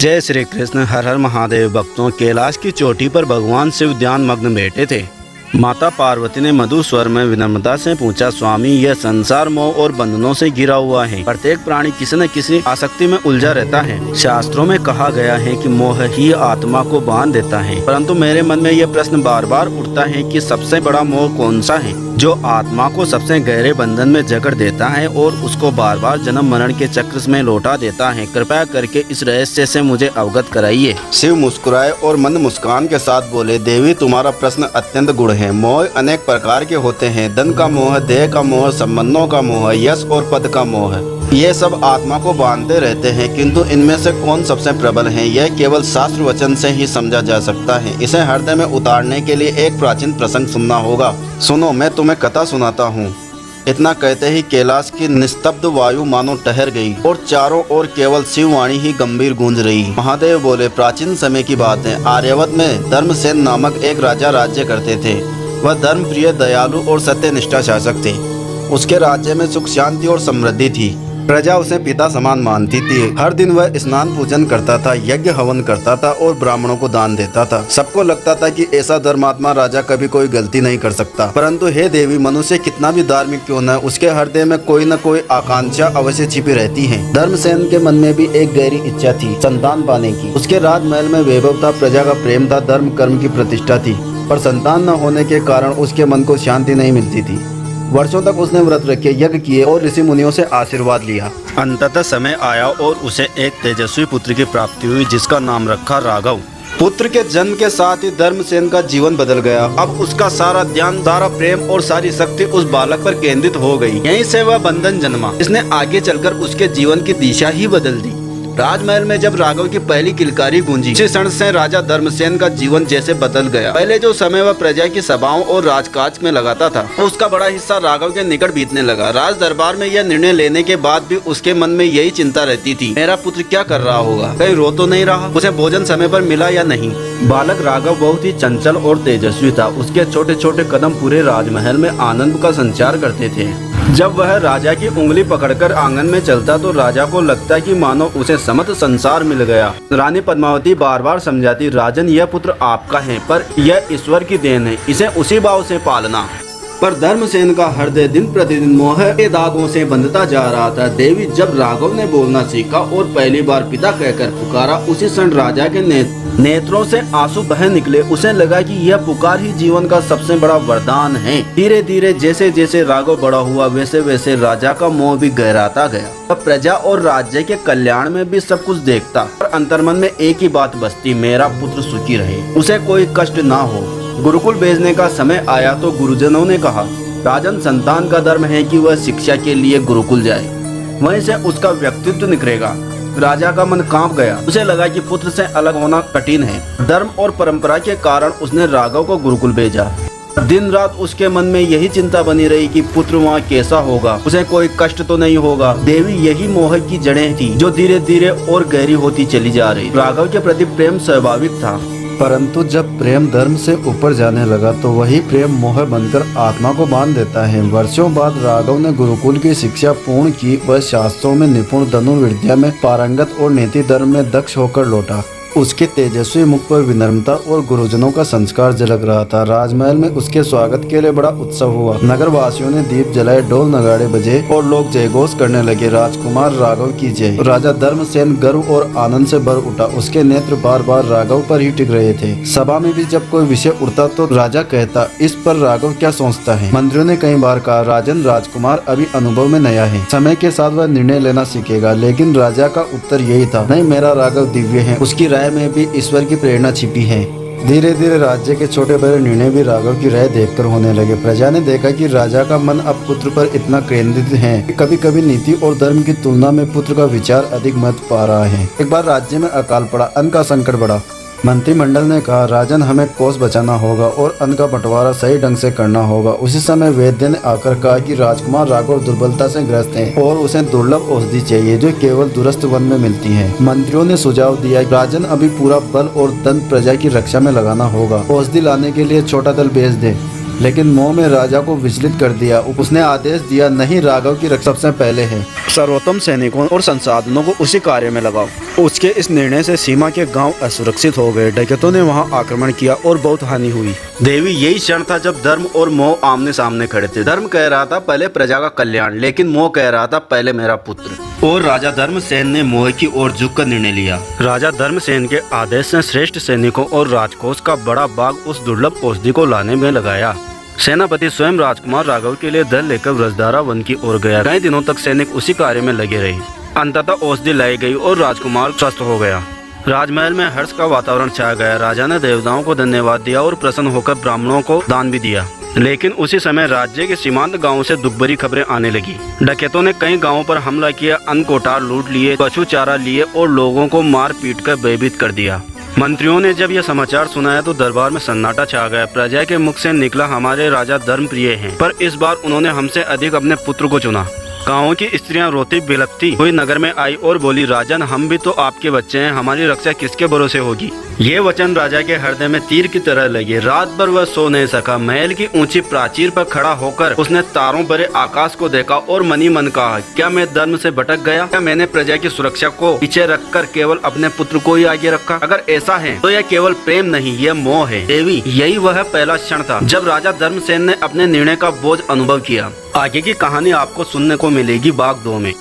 जय श्री कृष्ण। हर हर महादेव। भक्तों, कैलाश की चोटी पर भगवान शिव ध्यान मग्न बैठे थे। माता पार्वती ने मधुर स्वर में विनम्रता से पूछा, स्वामी, यह संसार मोह और बंधनों से घिरा हुआ है। प्रत्येक प्राणी किसी न किसी आसक्ति में उलझा रहता है। शास्त्रों में कहा गया है कि मोह ही आत्मा को बांध देता है, परंतु मेरे मन में यह प्रश्न बार बार उठता है कि सबसे बड़ा मोह कौन सा है, जो आत्मा को सबसे गहरे बंधन में जकड़ देता है और उसको बार बार जन्म मरण के चक्र में लौटा देता है। कृपया करके इस रहस्य से मुझे अवगत कराइए। शिव मुस्कुराए और मंद मुस्कान के साथ बोले, देवी, तुम्हारा प्रश्न अत्यंत गुढ़ है। मोह अनेक प्रकार के होते हैं। धन का मोह, देह का मोह, संबंधों का मोह, यश और पद का मोह, ये सब आत्मा को बांधते रहते हैं, किंतु इनमें से कौन सबसे प्रबल है, यह केवल शास्त्र वचन से ही समझा जा सकता है। इसे हृदय में उतारने के लिए एक प्राचीन प्रसंग सुनना होगा। सुनो, मैं तुम्हें कथा सुनाता हूँ। इतना कहते ही कैलाश की निस्तब्ध वायु मानो ठहर गई और चारों ओर केवल शिववाणी ही गंभीर गूंज रही। महादेव बोले, प्राचीन समय की बात है। आर्यावर्त में धर्मसेन नामक एक राजा राज्य करते थे। वह धर्म प्रिय, दयालु और सत्यनिष्ठा शासक थे। उसके राज्य में सुख, शांति और समृद्धि थी। प्रजा उसे पिता समान मानती थी। हर दिन वह स्नान पूजन करता था, यज्ञ हवन करता था और ब्राह्मणों को दान देता था। सबको लगता था कि ऐसा धर्मात्मा राजा कभी कोई गलती नहीं कर सकता। परंतु हे देवी, मनुष्य कितना भी धार्मिक क्यों न, उसके हृदय में कोई न कोई आकांक्षा अवश्य छिपी रहती है। धर्मसेन के मन में भी एक गहरी इच्छा थी, संतान पाने की। उसके राजमहल में वैभव था, प्रजा का प्रेम था, धर्म कर्म की प्रतिष्ठा थी, पर संतान न होने के कारण उसके मन को शांति नहीं मिलती थी। वर्षों तक उसने व्रत रखे, यज्ञ किए और ऋषि मुनियों से आशीर्वाद लिया। अंततः समय आया और उसे एक तेजस्वी पुत्र की प्राप्ति हुई, जिसका नाम रखा राघव। पुत्र के जन्म के साथ ही धर्मसेन का जीवन बदल गया। अब उसका सारा ध्यान, सारा प्रेम और सारी शक्ति उस बालक पर केंद्रित हो गई। यहीं से वह बंधन जन्मा, इसने आगे चलकर उसके जीवन की दिशा ही बदल दी। राजमहल में जब राघव की पहली किलकारी गूंजी, उसी क्षण से राजा धर्मसेन का जीवन जैसे बदल गया। पहले जो समय वह प्रजा की सभाओं और राजकाज में लगाता था, उसका बड़ा हिस्सा राघव के निकट बीतने लगा। राज दरबार में यह निर्णय लेने के बाद भी उसके मन में यही चिंता रहती थी, मेरा पुत्र क्या कर रहा होगा, कहीं रो तो नहीं रहा, उसे भोजन समय पर मिला या नहीं। बालक राघव बहुत ही चंचल और तेजस्वी था। उसके छोटे छोटे कदम पूरे राजमहल में आनंद का संचार करते थे। जब वह राजा की उंगली पकड़कर आंगन में चलता तो राजा को लगता कि मानो उसे समस्त संसार मिल गया। रानी पद्मावती बार बार समझाती, राजन, यह पुत्र आपका है, पर यह ईश्वर की देन है, इसे उसी भाव से पालना। पर धर्मसेन का हृदय दिन प्रतिदिन मोह के दागों से बंधता जा रहा था। देवी, जब राघव ने बोलना सीखा और पहली बार पिता कहकर पुकारा, उसी क्षण राजा के नेत्रों से आंसू बह निकले। उसे लगा कि यह पुकार ही जीवन का सबसे बड़ा वरदान है। धीरे धीरे जैसे जैसे राघव बड़ा हुआ, वैसे वैसे राजा का मोह भी गहराता गया। अब प्रजा और राज्य के कल्याण में भी सब कुछ देखता, पर अंतर्मन में एक ही बात बसती, मेरा पुत्र सुखी रहे, उसे कोई कष्ट ना हो। गुरुकुल भेजने का समय आया तो गुरुजनों ने कहा, राजन, संतान का धर्म है कि वह शिक्षा के लिए गुरुकुल जाए, वहीं से उसका व्यक्तित्व निखरेगा। राजा का मन कांप गया। उसे लगा कि पुत्र से अलग होना कठिन है। धर्म और परंपरा के कारण उसने राघव को गुरुकुल भेजा। दिन रात उसके मन में यही चिंता बनी रही कि पुत्र वहाँ कैसा होगा, उसे कोई कष्ट तो नहीं होगा। देवी, यही मोह की जड़ें थी जो धीरे धीरे और गहरी होती चली जा रही। राघव के प्रति प्रेम स्वाभाविक था, परंतु जब प्रेम धर्म से ऊपर जाने लगा तो वही प्रेम मोह बनकर आत्मा को बांध देता है। वर्षों बाद राघव ने गुरुकुल की शिक्षा पूर्ण की। वह शास्त्रों में निपुण, धनुर्विद्या में पारंगत और नीति धर्म में दक्ष होकर लौटा। उसके तेजस्वी मुख पर विनम्रता और गुरुजनों का संस्कार झलक रहा था। राजमहल में उसके स्वागत के लिए बड़ा उत्सव हुआ। नगर वासियों ने दीप जलाए, ढोल नगाड़े बजे और लोग जयघोष करने लगे, राजकुमार राघव की जय। राजा धर्मसेन गर्व और आनंद से भर उठा। उसके नेत्र बार बार राघव पर ही टिक रहे थे। सभा में भी जब कोई विषय उठता तो राजा कहता, इस पर राघव क्या सोचता है। मंत्रियों ने कई बार कहा, राजन, राजकुमार अभी अनुभव में नया है, समय के साथ वह निर्णय लेना सीखेगा। लेकिन राजा का उत्तर यही था, नहीं, मेरा राघव दिव्य है, उसकी राय में भी ईश्वर की प्रेरणा छिपी है। धीरे धीरे राज्य के छोटे बड़े निर्णय भी राघव की राय देखकर होने लगे। प्रजा ने देखा कि राजा का मन अब पुत्र पर इतना केंद्रित है कि कभी कभी नीति और धर्म की तुलना में पुत्र का विचार अधिक महत्व पा रहा है। एक बार राज्य में अकाल पड़ा, अन्न का संकट बढ़ा। मंत्रिमंडल ने कहा, राजन, हमें कोष बचाना होगा और अन्न का बंटवारा सही ढंग से करना होगा। उसी समय वैद्य ने आकर कहा कि राजकुमार राघव दुर्बलता से ग्रस्त है और उसे दुर्लभ औषधि चाहिए जो केवल दूरस्थ वन में मिलती है। मंत्रियों ने सुझाव दिया, राजन, अभी पूरा बल और धन प्रजा की रक्षा में लगाना होगा। औषधि लाने के लिए छोटा दल भेज दे। लेकिन मोह में राजा को विचलित कर दिया। उसने आदेश दिया, नहीं, राघव की रक्षा सबसे पहले है। सर्वोत्तम सैनिकों और संसाधनों को उसी कार्य में लगाओ। उसके इस निर्णय से सीमा के गांव असुरक्षित हो गए। डकैतों ने वहां आक्रमण किया और बहुत हानि हुई। देवी यही क्षण था जब धर्म और मोह आमने सामने खड़े थे। धर्म कह रहा था पहले प्रजा का कल्याण, लेकिन मोह कह रहा था पहले मेरा पुत्र। और राजा धर्मसेन ने मोह की ओर झुककर निर्णय लिया। राजा धर्मसेन के आदेश से श्रेष्ठ सैनिकों और राजकोष का बड़ा भाग उस दुर्लभ औषधि को लाने में लगाया। सेनापति स्वयं राजकुमार राघव के लिए दल लेकर व्रजधारा वन की ओर गया। कई दिनों तक सैनिक उसी कार्य में लगे रहे। अंततः औषधि लाई गई और राजकुमार स्वस्थ हो गया। राजमहल में हर्ष का वातावरण छा गया। राजा ने देवताओं को धन्यवाद दिया और प्रसन्न होकर ब्राह्मणों को दान भी दिया। लेकिन उसी समय राज्य के सीमांत गांवों से दुखभरी खबरें आने लगी। डकैतों ने कई गांवों पर हमला किया, अन्न कोठार लूट लिए, पशु चारा लिए और लोगों को मार पीट कर भयभीत कर दिया। मंत्रियों ने जब यह समाचार सुनाया तो दरबार में सन्नाटा छा गया। प्रजा के मुख से निकला, हमारे राजा धर्मप्रिय हैं, पर इस बार उन्होंने हमसे अधिक अपने पुत्र को चुना। गाँव की स्त्रियां रोती बिलखती हुई नगर में आई और बोली, राजन हम भी तो आपके बच्चे हैं, हमारी रक्षा किसके भरोसे होगी। ये वचन राजा के हृदय में तीर की तरह लगे। रात भर वह सो नहीं सका। महल की ऊंची प्राचीर पर खड़ा होकर उसने तारों भरे आकाश को देखा और मनी मन कहा, क्या मैं धर्म से भटक गया? क्या मैंने प्रजा की सुरक्षा को पीछे रखकर केवल अपने पुत्र को ही आगे रखा? अगर ऐसा है तो यह केवल प्रेम नहीं, यह मोह है। देवी यही वह पहला क्षण था जब राजा धर्मसेन ने अपने निर्णय का बोझ अनुभव किया। आगे की कहानी आपको सुनने को मिलेगी भाग 2 में।